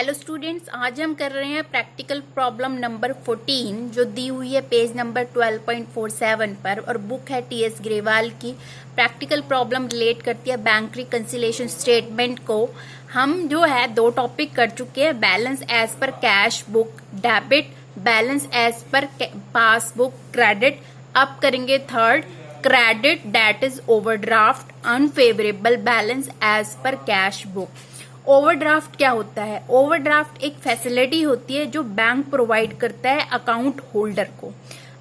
Hello students, आज हम कर रहे हैं प्रैक्टिकल प्रॉब्लम नंबर 14 जो दी हुई है पेज नंबर 12.47 पर और बुक है टीएस ग्रेवाल की। प्रैक्टिकल प्रॉब्लम रिलेट करती है बैंक रिकंसिलिएशन स्टेटमेंट को। हम जो है दो टॉपिक कर चुके हैं, balance as per cash book debit, balance as per passbook credit. अब करेंगे third, credit that is overdraft unfavourable balance as per cash book. Overdraft क्या होता है? ओवरड्राफ्ट एक फैसिलिटी होती है जो बैंक प्रोवाइड करता है अकाउंट होल्डर को।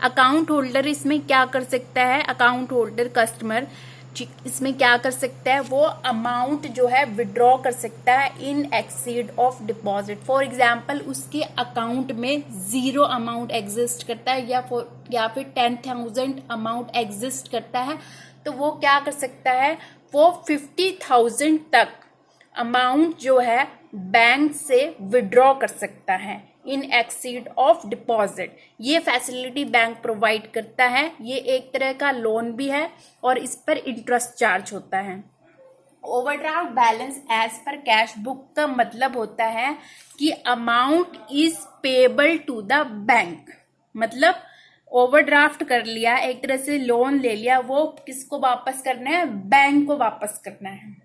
अकाउंट होल्डर इसमें क्या कर सकता है? अकाउंट होल्डर कस्टमर इसमें क्या कर सकता है? वो अमाउंट जो है विड्रॉ कर सकता है in exceed of deposit. For example उसके अकाउंट में 0 अमाउंट एग्जिस्ट करता है या फिर 10,000 अमाउंट एग्जिस्ट करता है, तो वो क्या कर सकता है? वो 50,000 तक अमाउंट जो है बैंक से विड्रॉ कर सकता है इन एक्सीड ऑफ डिपॉजिट। ये फैसिलिटी बैंक प्रोवाइड करता है। ये एक तरह का लोन भी है और इस पर इंटरेस्ट चार्ज होता है। Overdraft balance as per cash book का मतलब होता है कि amount is payable to the bank. मतलब ओवरड्राफ्ट कर लिया, एक तरह से लोन ले लिया, वो किसको वापस करना है? बैंक को वापस करना है।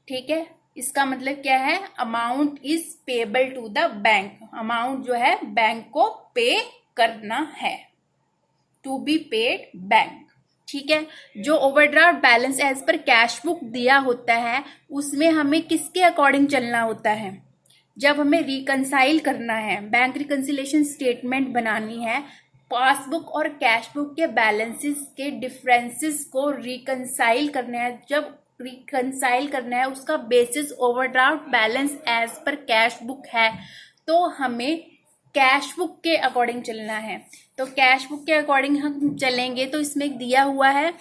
ठीक है, इसका मतलब क्या है? Amount is payable to the bank. Amount जो है बैंक को पे करना है, टू बी पेड बैंक। ठीक है, जो overdraft balance as per cash book दिया होता है उसमें हमें किसके अकॉर्डिंग चलना होता है? जब हमें रिकंसाइल करना है, बैंक रिकंसिलेशन स्टेटमेंट बनानी है, पासबुक और कैश बुक के बैलेंसेस के डिफरेंसेस को रिकंसाइल करना है। जब रिकंसाइल करना है उसका basis overdraft balance as per cash book है, तो हमें कैश बुक के अकॉर्डिंग चलना है। तो कैश बुक के अकॉर्डिंग हम चलेंगे तो इसमें दिया हुआ है,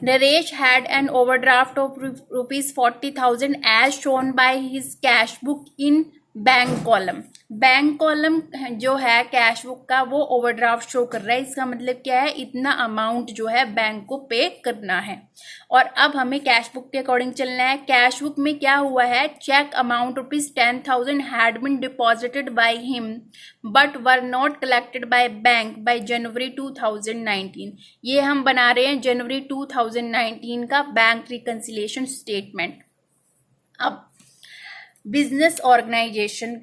Naresh had an overdraft of ₹40,000 as shown by his cash book in bank column. Bank column जो है कैश बुक का वो ओवरड्राफ्ट शो कर रहा है। इसका मतलब क्या है? इतना अमाउंट जो है बैंक को पे करना है। और अब हमें कैश बुक के अकॉर्डिंग चलना है। कैश बुक में क्या हुआ है? Cheque amount ₹10,000 had been deposited by him but were not collected by bank by January 2019। ये हम बना रहे हैं जनवरी 2019 का बैंक रिकंसिलिएशन स्टेटमेंट। अब बिजनेस ऑर्गेनाइजेशन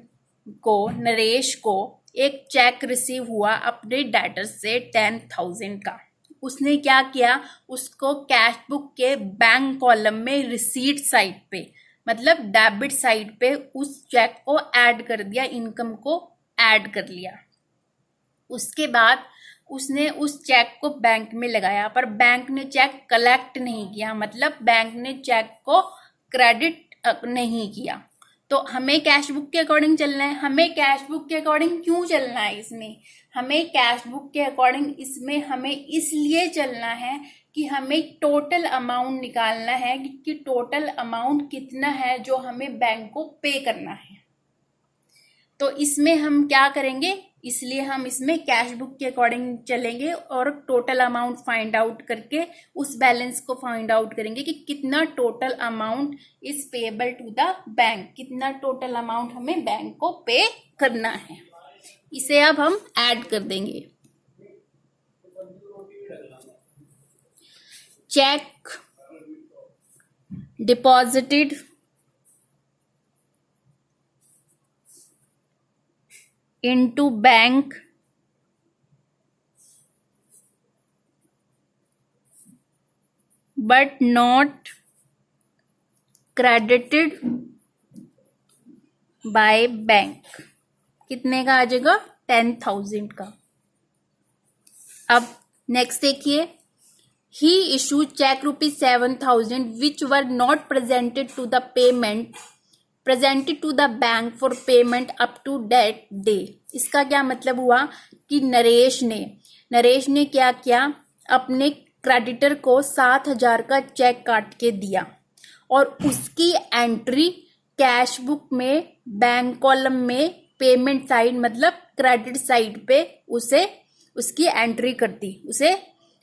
को, नरेश को एक चेक रिसीव हुआ अपने डेटर से 10,000 का। उसने क्या किया? उसको कैश बुक के बैंक कॉलम में रिसीट साइड पे, मतलब डेबिट साइड पे उस चेक को ऐड कर दिया, इनकम को ऐड कर लिया। उसके बाद उसने उस चेक को बैंक में लगाया, पर बैंक ने चेक कलेक्ट नहीं किया, मतलब बैंक ने चेक को क्रेडिट नहीं किया। तो हमें कैश बुक के अकॉर्डिंग चलना है। हमें कैश बुक के अकॉर्डिंग क्यों चलना है? इसमें हमें कैश बुक के अकॉर्डिंग इसमें हमें इसलिए चलना है कि हमें टोटल अमाउंट निकालना है कि टोटल अमाउंट कितना है जो हमें बैंक को पे करना है। तो इसमें हम क्या करेंगे? इसलिए हम इसमें कैश बुक के अकॉर्डिंग चलेंगे और टोटल अमाउंट फाइंड आउट करके उस बैलेंस को फाइंड आउट करेंगे कि कितना total amount is payable to the bank, कितना टोटल अमाउंट हमें बैंक को पे करना है। इसे अब हम ऐड कर देंगे। Check deposited into bank but not credited by bank। कितने का आ जाएगा? 10,000 का। अब नेक्स्ट देखिए, he issued check ₹7,000 which were not presented to the bank for payment up to that day. इसका क्या मतलब हुआ कि नरेश ने क्या किया? अपने क्रेडिटर को 7,000 का चेक काट के दिया और उसकी एंट्री कैश बुक में बैंक कॉलम में पेमेंट साइड मतलब क्रेडिट साइड पे उसे उसकी एंट्री कर दी, उसे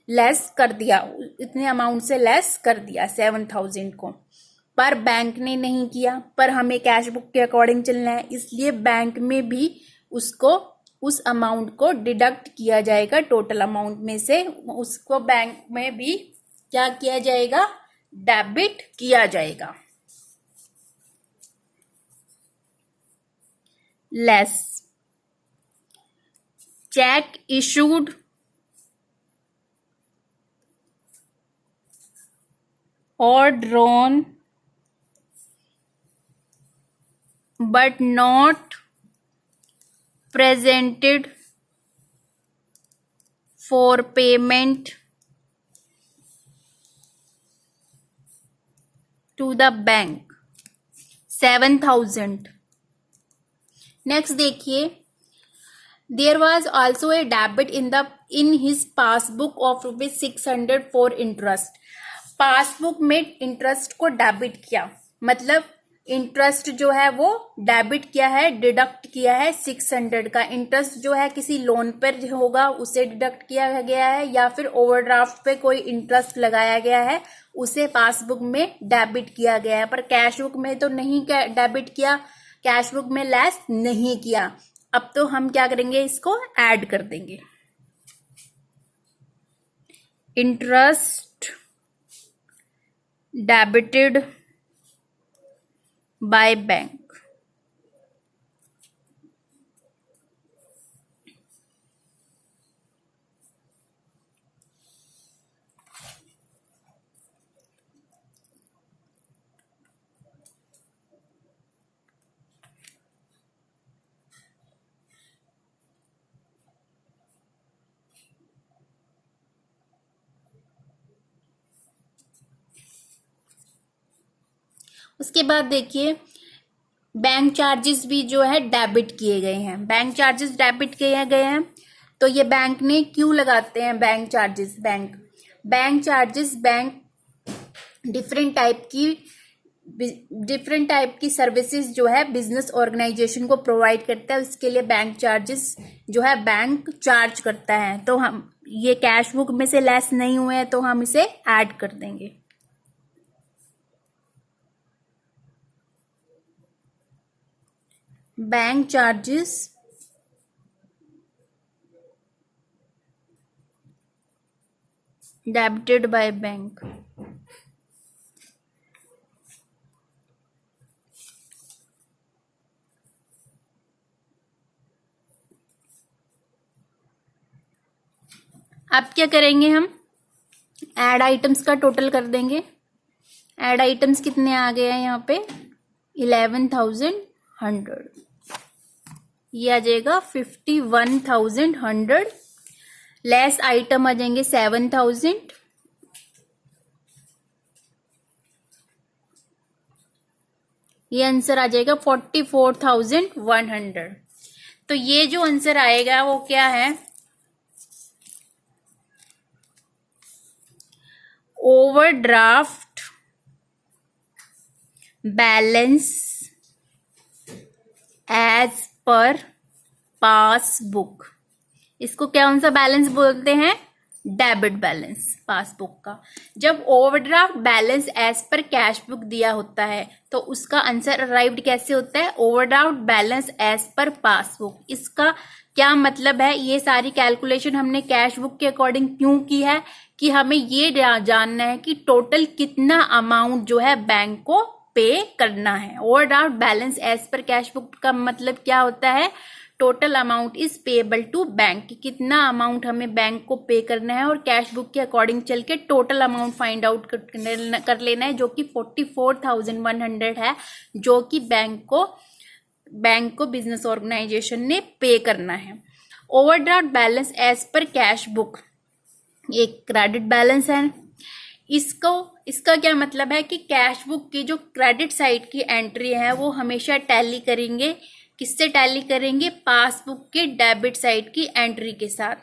लेस कर दिया, इतने अमाउंट से लेस कर दिया 7,000 को। पर बैंक ने नहीं किया, पर हमें कैश बुक के अकॉर्डिंग चलना है, इसलिए बैंक में भी उसको उस अमाउंट को डिडक्ट किया जाएगा टोटल अमाउंट में से, उसको बैंक में भी क्या किया जाएगा, डेबिट किया जाएगा। Less check issued or drawn but not presented for payment to the bank 7,000। Next देखिए, there was also a debit in his passbook of ₹600 for interest। Passbook में इंटरेस्ट को डेबिट किया, मतलब इंटरेस्ट जो है वो डेबिट किया है, डिडक्ट किया है 600 का। इंटरेस्ट जो है किसी लोन पर होगा उसे डिडक्ट किया गया है, या फिर ओवरड्राफ्ट पे कोई इंटरेस्ट लगाया गया है उसे पासबुक में डेबिट किया गया है, पर कैश बुक में तो नहीं डेबिट किया, कैश बुक में लेस नहीं किया। अब तो हम क्या करेंगे, इसको ऐड कर देंगे। इंटरेस्ट डेबिटेड बाय बैंक, उसके बाद देखिए बैंक चार्जेस भी जो है डेबिट किए गए हैं। बैंक चार्जेस डेबिट किए गए हैं, तो ये बैंक ने क्यों लगाते हैं bank charges? Bank charges bank different type की सर्विसेज जो है बिजनेस ऑर्गेनाइजेशन को प्रोवाइड करता है, उसके लिए बैंक चार्जेस जो है बैंक चार्ज करता है। तो हम ये कैश बुक में से लेस नहीं हुए हैं तो हम इसे ऐड कर देंगे। Bank charges debited by bank. अब क्या करेंगे, हम ऐड आइटम्स का टोटल कर देंगे। ऐड आइटम्स कितने आ गए हैं यहाँ पे, 11,100, ये आ जाएगा 51,100। लेस आइटम आ जाएंगे 7,000, ये आंसर आ जाएगा 44,100। तो ये जो आंसर आएगा वो क्या है, overdraft balance as per passbook. इसको कौन सा बैलेंस बोलते हैं, डेबिट बैलेंस पासबुक का। जब overdraft balance as per cash book दिया होता है तो उसका आंसर अराइव्ड कैसे होता है, overdraft balance as per passbook. इसका क्या मतलब है, ये सारी कैलकुलेशन हमने कैश बुक के अकॉर्डिंग क्यों की है कि हमें ये जानना है कि टोटल कितना अमाउंट जो है बैंक को पे करना है। Overdraft balance as per cash book का मतलब क्या होता है, total amount is payable to bank, कितना अमाउंट हमें बैंक को पे करना है, और कैश बुक के अकॉर्डिंग चल के टोटल अमाउंट फाइंड आउट कर लेना है, जो कि 44,100 है, जो कि बैंक को बिजनेस ऑर्गेनाइजेशन ने पे करना है। Overdraft balance as per cash book एक क्रेडिट बैलेंस है। इसका क्या मतलब है कि कैश बुक की जो क्रेडिट साइड की एंट्री है वो हमेशा टैली करेंगे, किससे टैली करेंगे, पासबुक के डेबिट साइड की एंट्री के साथ।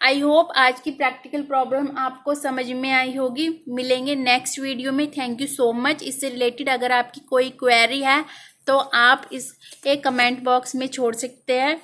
आई होप आज की प्रैक्टिकल प्रॉब्लम आपको समझ में आई होगी। मिलेंगे नेक्स्ट वीडियो में। Thank you so much. इससे रिलेटेड अगर आपकी कोई क्वेरी है तो आप इस एक कमेंट बॉक्स में छोड़ सकते हैं।